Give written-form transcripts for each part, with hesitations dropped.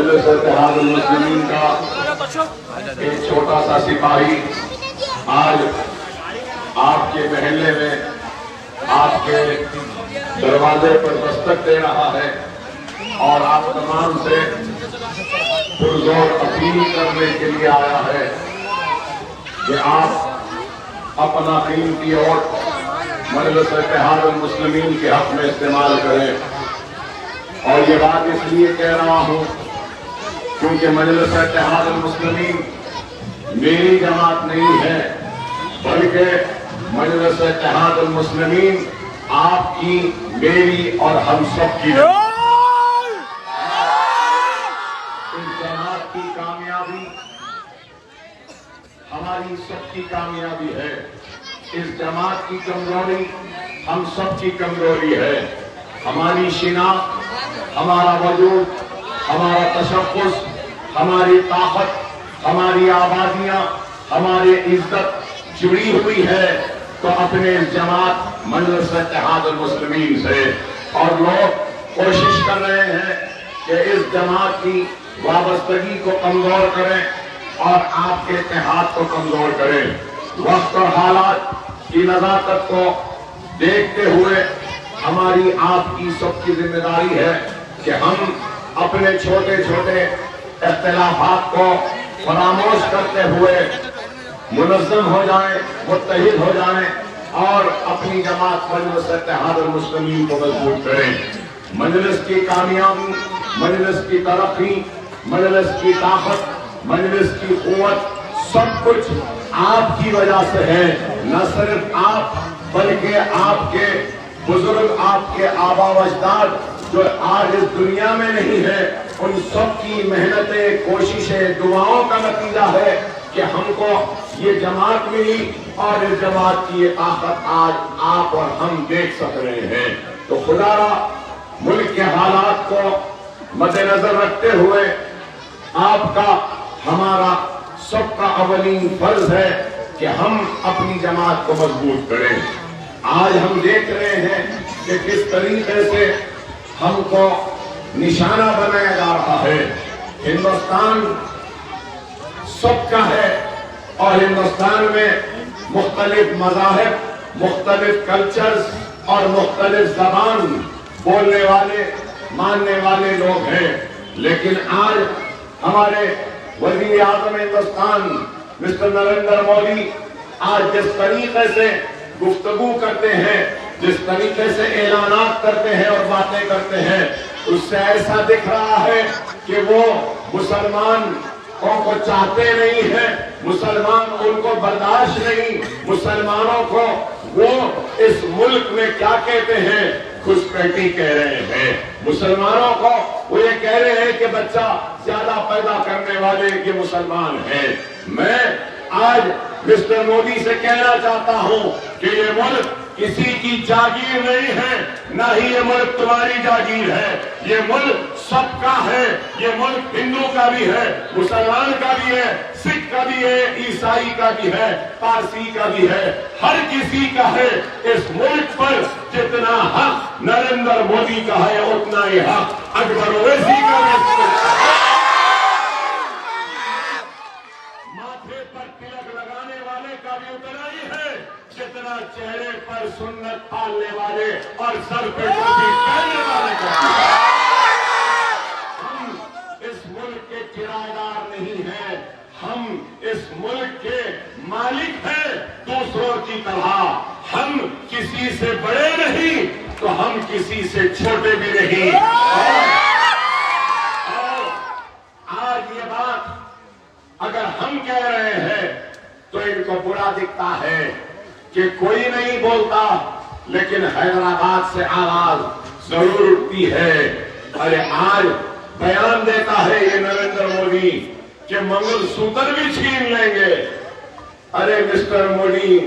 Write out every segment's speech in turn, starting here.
مجلس اتحاد المسلمین کا ایک چھوٹا سا سپاہی آج آپ کے محلے میں آپ کے دروازے پر دستک دے رہا ہے اور آپ تمام سے پرزور اپیل کرنے کے لیے آیا ہے کہ آپ اپنا قیمتی ووٹ مجلس اتحاد المسلمین کے حق میں استعمال کریں۔ اور یہ بات اس لیے کہہ رہا ہوں کیونکہ مجلس اتحاد المسلمین میری جماعت نہیں ہے، بلکہ مجلس اتحاد المسلمین آپ کی، میری اور ہم سب کی اس جماعت کی کامیابی ہماری سب کی کامیابی ہے، اس جماعت کی کمزوری ہم سب کی کمزوری ہے۔ ہماری شناخت، ہمارا وجود، ہمارا تشخص، ہماری طاقت، ہماری آبادیاں، ہماری عزت جڑی ہوئی ہے تو اپنے جماعت مجلس اتحاد المسلمین سے، اور لوگ کوشش کر رہے ہیں کہ اس جماعت کی وابستگی کو کمزور کریں اور آپ کے اتحاد کو کمزور کریں۔ وقت اور حالات کی نزاکت کو دیکھتے ہوئے ہماری آپ کی سب کی ذمہ داری ہے کہ ہم اپنے چھوٹے چھوٹے اختلافات کو فراموش کرتے ہوئے منظم ہو جائیں، متحد ہو جائیں اور اپنی جماعت مجلس اتحاد المسلمین کو مضبوط کریں۔ مجلس کی کامیابی، مجلس کی ترقی، مجلس کی طاقت، مجلس کی قوت سب کچھ آپ کی وجہ سے ہے۔ نہ صرف آپ بلکہ آپ کے بزرگ، آپ کے آبا و اجداد جو آج اس دنیا میں نہیں ہے، ان سب کی محنتیں، کوششیں، دعاؤں کا نتیجہ ہے کہ ہم کو یہ جماعت ملی اور اس جماعت کی یہ طاقت آج آپ اور ہم دیکھ سک رہے ہیں۔ تو خدا را ملک کے حالات کو مد نظر رکھتے ہوئے آپ کا، ہمارا سب کا اولین فرض ہے کہ ہم اپنی جماعت کو مضبوط کریں۔ آج ہم دیکھ رہے ہیں کہ کس طریقے سے ہم کو نشانہ بنایا جا رہا ہے۔ ہندوستان سب کا ہے اور ہندوستان میں مختلف مذاہب، مختلف کلچرز اور مختلف زبان بولنے والے، ماننے والے لوگ ہیں، لیکن آج ہمارے وزیر اعظم ہندوستان مسٹر نریندر مودی آج جس طریقے سے گفتگو کرتے ہیں، جس طریقے سے اعلانات کرتے ہیں اور باتیں کرتے ہیں، اس سے ایسا دکھ رہا ہے کہ وہ مسلمان کو چاہتے نہیں ہیں، مسلمان ان کو برداشت نہیں، مسلمانوں کو وہ اس ملک میں کیا کہتے ہیں، گھسپیٹی کہہ رہے ہیں۔ مسلمانوں کو وہ یہ کہہ رہے ہیں کہ بچہ زیادہ پیدا کرنے والے یہ مسلمان ہیں۔ میں آج مسٹر مودی سے کہنا چاہتا ہوں کہ یہ ملک کسی کی جاگیر نہیں ہے، نہ ہی یہ ملک تمہاری جاگیر ہے، یہ ملک سب کا ہے، یہ ملک ہندو کا بھی ہے، مسلمان کا بھی ہے، سکھ کا بھی ہے، عیسائی کا بھی ہے، پارسی کا بھی ہے، ہر کسی کا ہے۔ اس ملک پر جتنا حق نریندر مودی کا ہے اتنا ہی حق اکبر اویسی کا بھی ہے۔ ماتھے پر تلک لگانے والے کا بھی اتنا ہی ہے جتنا چہرے پر سنت پالنے والے اور سر پہ ٹوپی پہننے والے کا بھی ہے۔ ہم اس ملک کے کرایہ دار نہیں ہیں، ہم اس ملک کے مالک ہیں دوسروں کی طرح۔ ہم کسی سے بڑے نہیں تو ہم کسی سے چھوٹے بھی نہیں۔ اور آج یہ بات اگر ہم کہہ رہے ہیں تو ان کو برا دکھتا ہے کہ کوئی نہیں بولتا، لیکن حیدرآباد سے آواز ضرور اٹھتی ہے۔ ارے آج بیان دیتا ہے یہ نریندر مودی کہ منگل سوتر بھی چھین لیں گے۔ ارے مسٹر مودی،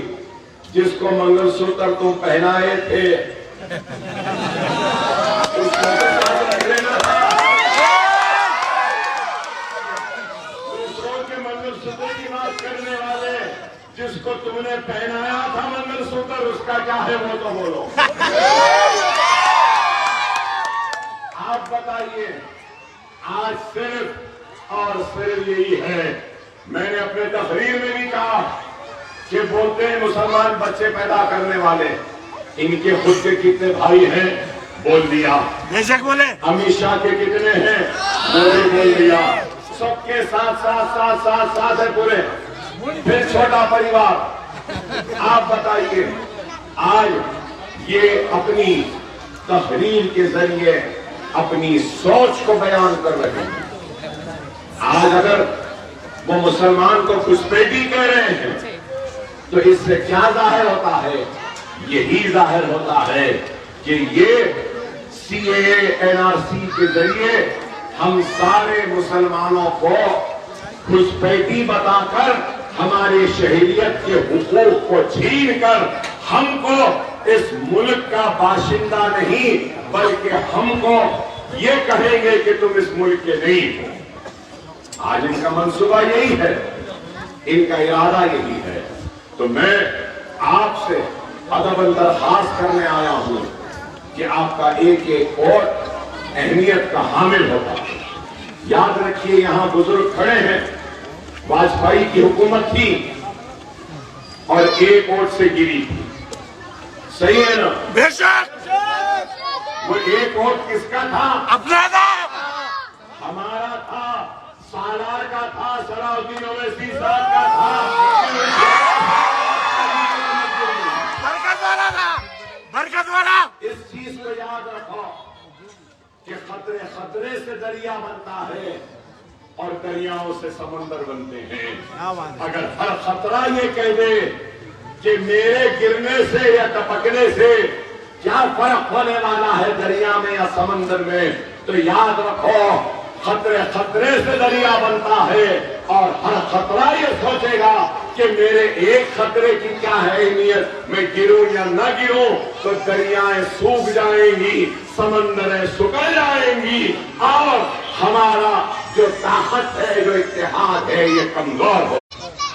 جس کو منگل سوتر تم پہنائے تھے اس کو رکھ لینا تھا۔ دوسروں کے منگل سوتر کی بات کرنے والے، جس کو تم نے پہنایا تھا منگل سوتر، اس کا کیا ہے وہ تو بولو۔ آپ بتائیے، آج صرف اور صرف یہی ہے. میں نے اپنے تقریر میں بھی کہا کہ بولتے ہیں مسلمان بچے پیدا کرنے والے, ان کے خود کے کتنے بھائی ہیں, بول دیا. بے شک بولے. امت شاہ کے کتنے ہیں, بول دیا. سب کے ساتھ ہے پورے. پھر چھوٹا پریوار. آپ بتائیے, آج یہ اپنی تحریر کے ذریعے اپنی سوچ کو بیان کر رہے ہیں. آج اگر وہ مسلمان کو گھسپیٹی کہہ رہے ہیں تو اس سے کیا ظاہر ہوتا ہے؟ یہی ظاہر ہوتا ہے کہ یہ CAA-NRC کے ذریعے ہم سارے مسلمانوں کو گھسپیٹی بتا کر ہماری شہریت کے حقوق کو چھین کر ہم کو اس ملک کا باشندہ نہیں بلکہ ہم کو یہ کہیں گے کہ تم اس ملک کے نہیں ہو. آج ان کا منصوبہ یہی ہے, ان کا ارادہ یہی ہے. تو میں آپ سے ادب درخواست کرنے آیا ہوں کہ آپ کا ایک ایک ووٹ اہمیت کا حامل ہوتا ہے. یاد رکھیے یہاں بزرگ کھڑے ہیں, واجپئی کی حکومت تھی اور ایک ووٹ سے گری تھی, صحیح ہے نا؟ بے شک. وہ ایک ووٹ کس کا تھا؟ اپنا تھا. ہمارا تھا, سالار کا تھا, صلاح اویسی صاحب کا تھا. برکت والا تھا, برکت والا. اس چیز کو یاد رکھو کہ خطرے سے دریا بنتا ہے اور دریاؤں سے سمندر بنتے ہیں. اگر ہر خطرہ یہ کہہ دے کہ میرے گرنے سے یا ٹپکنے سے کیا فرق ہونے والا ہے دریا میں یا سمندر میں, تو یاد رکھو خطرے سے دریا بنتا ہے اور ہر خطرہ یہ سوچے گا کہ میرے ایک خطرے کی کیا ہے اہمیت, میں گروں یا نہ گروں تو دریائیں سوکھ جائیں گی, سمندریں سکڑ جائیں گی اور ہمارا جو طاقت ہے, جو اتحاد ہے, یہ کمزور ہو.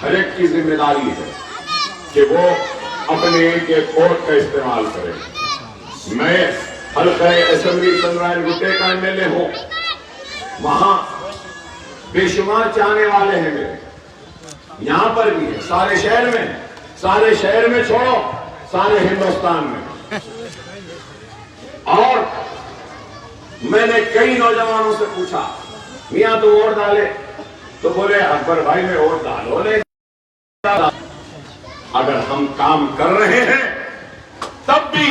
ہر ایک کی ذمہ داری ہے کہ وہ اپنے ایک ایک ووٹ کا استعمال کرے. میں حلقہ اسمبلی چندرائن گٹے کا MLA ہوں, وہاں بے شمار چاہنے والے ہیں میرے, یہاں پر بھی ہے, سارے شہر میں چھوڑو, سارے ہندوستان میں. اور میں نے کئی نوجوانوں سے پوچھا میاں تو ووٹ ڈالے, تو بولے اکبر بھائی میں ووٹ ڈالو نہیں. اگر ہم کام کر رہے ہیں تب بھی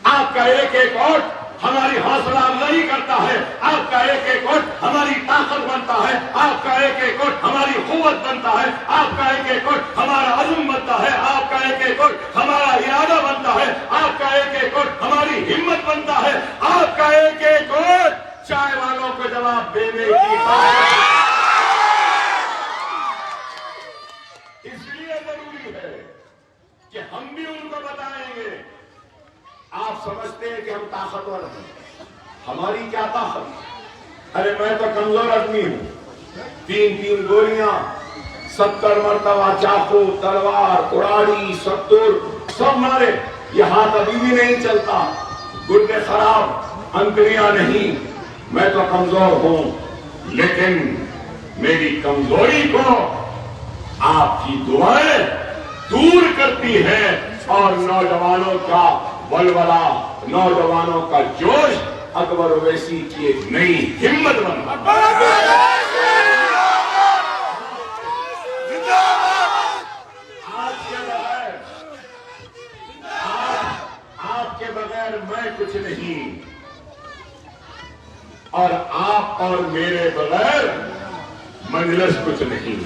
آپ کا ایک ایک ووٹ ہماری حوصلہ افزائی کرتا ہے, آپ کا ایک ایک ووٹ ہماری طاقت بنتا ہے, آپ کا ایک ایک ووٹ ہماری قوت بنتا ہے, آپ کا ایک ایک ووٹ ہمارا عزم بنتا ہے, آپ کا ایک ایک ووٹ ہمارا ارادہ بنتا ہے, آپ کا ایک ایک ووٹ ہماری ہمت بنتا ہے, آپ کا ایک ایک ووٹ چائے والوں کو جواب دینے کی اس لیے ضروری ہے کہ ہم بھی ان کو بتائیں گے. آپ سمجھتے ہیں کہ ہم طاقتور ہیں, ہماری کیا طاقت؟ ارے میں تو کمزور آدمی ہوں, 3 گولیاں, 70 مرتبہ چاقو, تلوار, کڑاڑی, ستر سب مارے, یہ ہاتھ ابھی بھی نہیں چلتا, گردے خراب, انتریاں نہیں. میں تو کمزور ہوں, لیکن میری کمزوری کو آپ کی دعائیں دور کرتی ہیں اور نوجوانوں کا ولولہ, نوجوانوں کا جوش اکبر اویسی کی ایک نئی ہمت بنتا ہے. آپ کے بغیر میں کچھ نہیں, اور آپ اور میرے بغیر مجلس کچھ نہیں,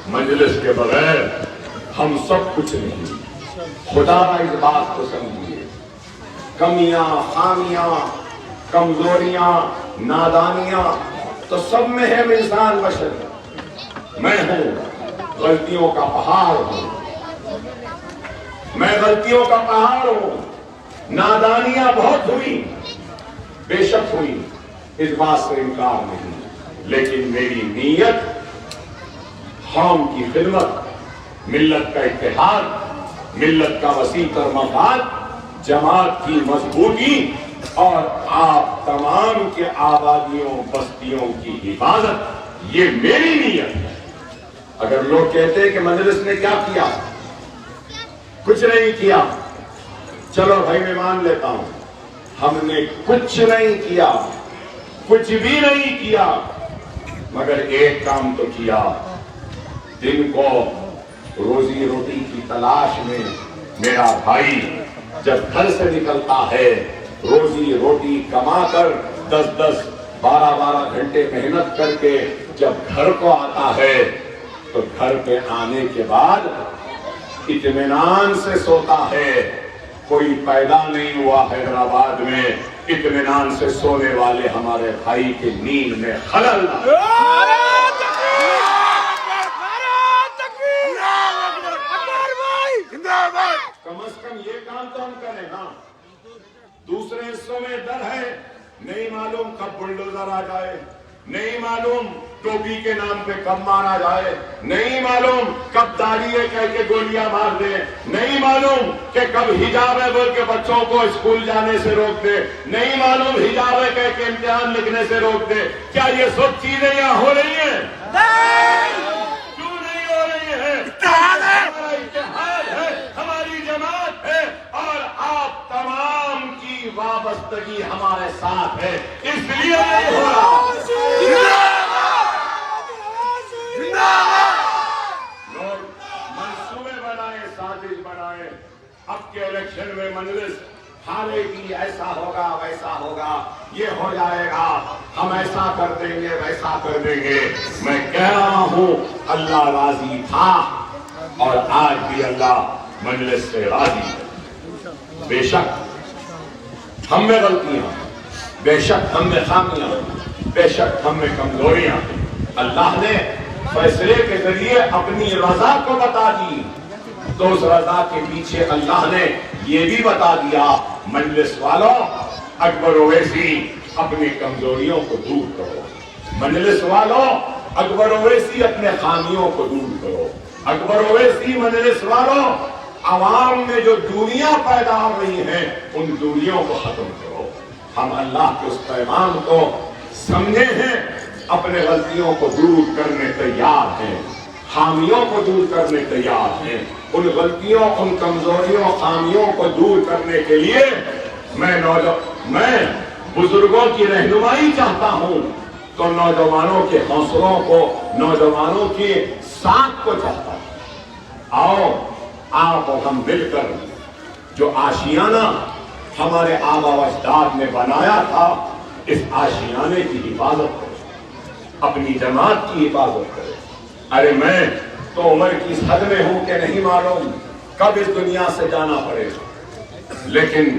مجلس کے بغیر ہم سب کچھ نہیں. خدا کا اس بات کو سمجھیے, کمیاں, خامیاں, کمزوریاں, نادانیاں تو سب میں ہے انسان بشر. میں ہوں, غلطیوں کا پہاڑ ہوں, میں غلطیوں کا پہاڑ ہوں. نادانیاں بہت ہوئی, بے شک ہوئی, اس بات سے انکار نہیں, لیکن میری نیت قوم کی خدمت, ملت کا اتحاد, ملت کا وسیع تر مفاد, جماعت کی مضبوطی اور آپ تمام کے آبادیوں بستیوں کی حفاظت، یہ میری نیت ہے۔ اگر لوگ کہتے ہیں کہ مجلس نے کیا کیا، کچھ نہیں کیا، چلو بھائی میں مان لیتا ہوں، ہم نے کچھ نہیں کیا، کچھ بھی نہیں کیا، مگر ایک کام تو کیا۔ دن کو روزی روٹی کی تلاش میں میرا بھائی جب گھر سے نکلتا ہے، روزی روٹی کما کر 10-10 12-12 گھنٹے محنت کر کے جب گھر کو آتا ہے تو گھر پہ آنے کے بعد اطمینان سے سوتا ہے۔ کوئی پیدا نہیں ہوا حیدرآباد میں اطمینان سے سونے والے ہمارے بھائی کی نیند میں خلل نہ۔ کم از کم یہ کام تو ہم کریں نا۔ دوسرے حصوں میں ڈر ہے، نہیں معلوم کب بلڈوزر آ جائے، نہیں معلوم ٹوپی کے نام پہ کب مارا جائے، نہیں معلوم کب داڑھی ہے کہہ کے گولیاں مار دے، نہیں معلوم کہ کب حجاب ہے بول کے بچوں کو اسکول جانے سے روک دے، نہیں معلوم حجاب ہے کہہ کے امتحان لکھنے سے روک دے۔ کیا یہ سب چیزیں یہاں ہو رہی ہیں؟ کیوں نہیں ہو رہی ہے؟ ہمارا اتحاد ہے، ہماری جماعت ہے، اور آپ تمام کی وابستگی ہمارے ساتھ ہے، اس لیے نہیں ہو رہا۔ لوگ منصوبے بنائے، سازش بنائے، اب کے الیکشن میں مجلس ہارے گی، ایسا ہوگا ویسا ہوگا، یہ ہو جائے گا، ہم ایسا کر دیں گے ویسا کر دیں گے۔ میں کہہ رہا ہوں اللہ راضی تھا اور آج بھی اللہ مجلس سے راضی ہے۔ بے شک ہم میں غلطیاں، بے شک ہم میں خامیاں، بے شک ہم میں کمزوریاں، اللہ نے فیصلے کے ذریعے اپنی رضا کو بتا دی، تو اس رضا کے پیچھے اللہ نے یہ بھی بتا دیا، مجلس والوں اکبر اویسی اپنی کمزوریوں کو دور کرو، مجلس والوں اکبر اویسی اپنے خامیوں کو دور کرو، اکبر اویسی مجلس والوں عوام میں جو دوریاں پیدا ہو رہی ہیں ان دوریوں کو ختم کرو۔ ہم اللہ کے اس پیغام کو سمجھے ہیں، اپنے غلطیوں کو دور کرنے تیار ہیں، خامیوں کو دور کرنے تیار ہیں۔ ان غلطیوں، ان کمزوریوں، خامیوں کو دور کرنے کے لیے میں بزرگوں کی رہنمائی چاہتا ہوں، تو نوجوانوں کے حوصلوں کو، نوجوانوں کی ساتھ کو چاہتا ہوں۔ آؤ آپ اور ہم مل کر جو آشیانہ ہمارے آبا و اجداد نے بنایا تھا، اس آشیانے کی حفاظت کریں، اپنی جماعت کی حفاظت کریں۔ ارے میں تو عمر کی اس حد میں ہوں کہ نہیں معلوم کب اس دنیا سے جانا پڑے، لیکن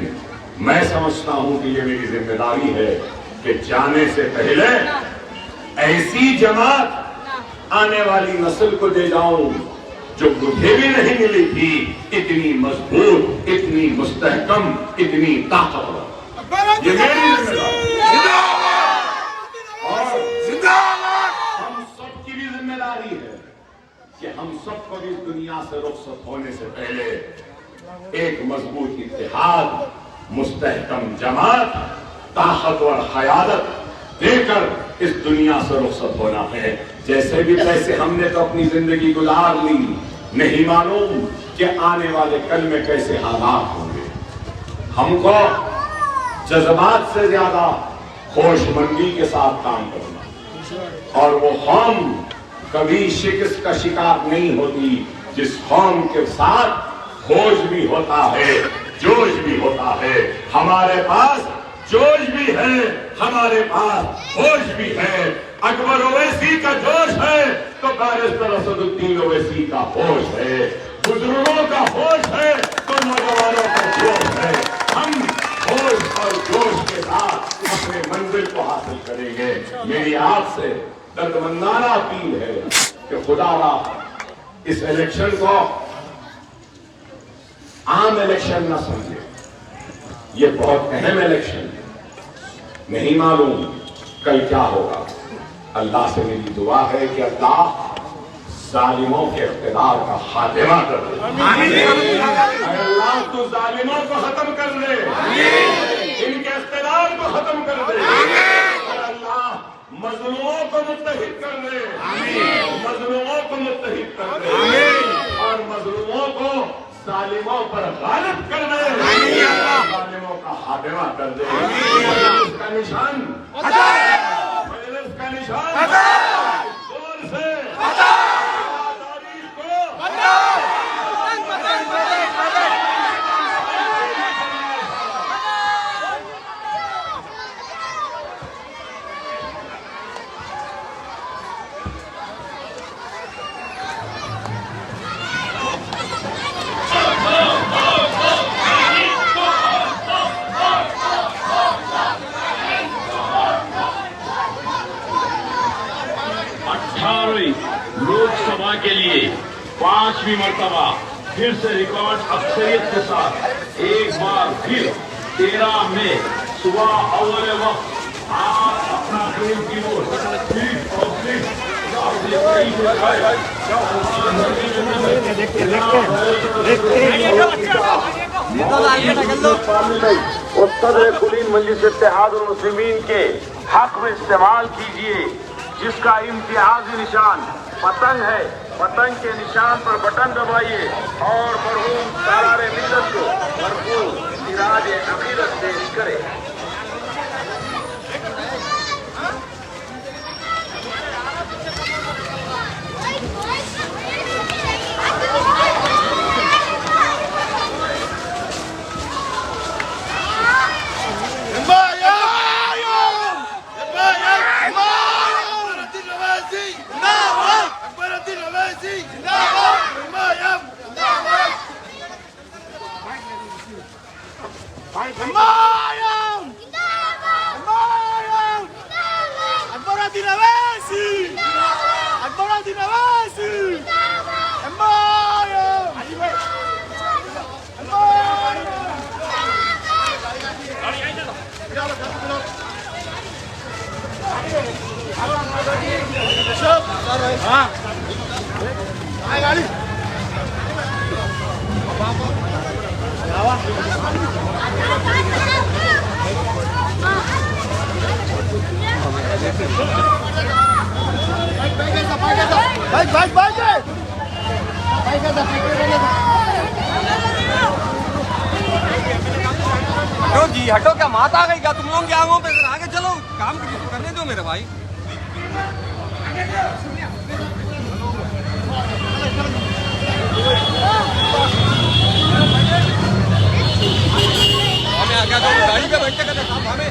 میں سمجھتا ہوں کہ یہ میری ذمہ داری ہے کہ جانے سے پہلے ایسی جماعت آنے والی نسل کو دے جاؤں جو مجھے بھی نہیں ملی تھی، اتنی مضبوط، اتنی مستحکم، اتنی طاقتور۔ یہ میری ذمہ داری ہے، اور ہم سب کی بھی ذمہ داری ہے کہ ہم سب کو بھی اس دنیا سے رخصت ہونے سے پہلے ایک مضبوط اتحاد، مستحکم جماعت، طاقتور قیادت دے کر اس دنیا سے رخصت ہونا ہے۔ جیسے بھی پیسے ہم نے تو اپنی زندگی گزار لی، نہیں معلوم کہ آنے والے کل میں کیسے حالات ہوں گے۔ ہم کو جذبات سے زیادہ ہوش مندی کے ساتھ کام کرنا، اور وہ قوم کبھی شکست کا شکار نہیں ہوتی جس قوم کے ساتھ ہوش بھی ہوتا ہے، جوش بھی ہوتا ہے۔ ہمارے پاس جوش بھی ہے، ہمارے پاس ہوش بھی ہے۔ اکبر اویسی کا جوش ہے تو بیرسٹر اسد الدین اویسی کا ہوش ہے، بزرگوں کا ہوش ہے تو نوجوانوں کا جوش ہے۔ ہم ہوش اور جوش کے ساتھ اپنے منزل کو حاصل کریں گے۔ میری آپ سے دردمندانہ اپیل ہے کہ خدا را اس الیکشن کو عام الیکشن نہ سمجھے، یہ بہت اہم الیکشن ہے، نہیں معلوم کل کیا ہوگا۔ اللہ سے میری دعا ہے کہ اللہ ظالموں کے اقتدار کا خاتمہ کر دے، اے اللہ تو ظالموں کو ختم کر دے، ان کے اقتدار انحصار کو ختم کر دے اور اللہ مظلوموں کو متحد کر دے، مظلوموں کو متحد کر دے اور مظلوموں کو ظالموں پر غالب کر دے، ظالموں کا خاتمہ کر دے۔ مجلس کا نشان مجلس کا نشان زور سے تاریخ کو لوک سبھا کے لیے 5ویں مرتبہ پھر سے ریکارڈ اکثریت کے ساتھ ایک بار پھر 13 مئی صبح اول وقت آپ اپنا قیمتی ووٹ صرف اور صرف صدر کلین مجلس اتحاد المسلمین کے حق میں استعمال کیجیے، جس کا امتیازی نشان پتنگ ہے۔ پتنگ کے نشان پر بٹن دبائیے اور مرحوم سالار ملت کو بھرپور خراج عقیدت پیش کرے۔ ہٹو جی ہٹو، کیا مات آ گئی کیا تم لوگوں کی آنکھوں پہ؟ آگے چلو، کام کرنے دو میرے بھائی۔ ہمیں آگے گاڑی پہ بیٹھتے کرتے کام ہمیں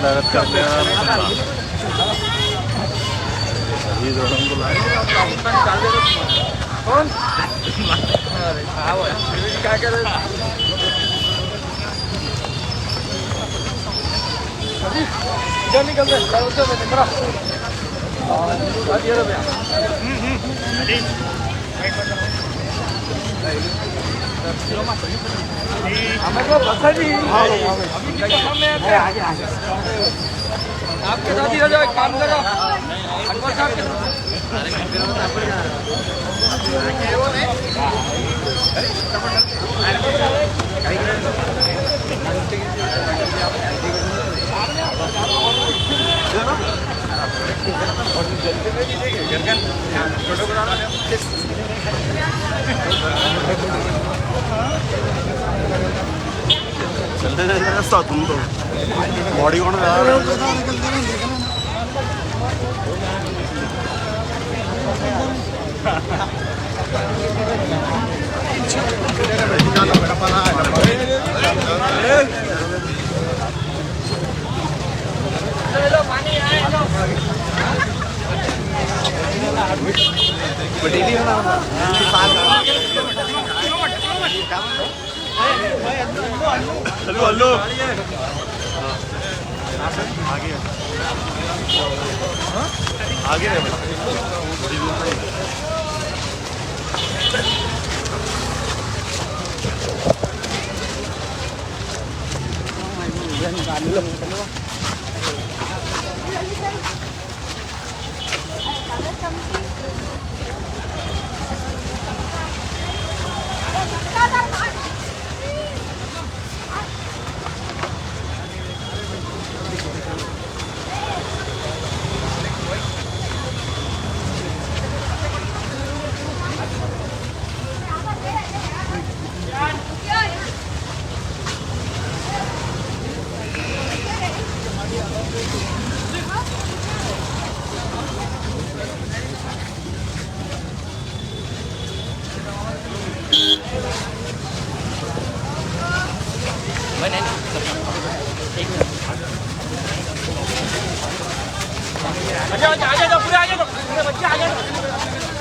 عدالت کا آپ کے ساتھ ہی رہ جاؤ، ایک کام کرو انور صاحب کے چلتے جائے راستہ تم تو باڈی کون ہلو ہلو آگے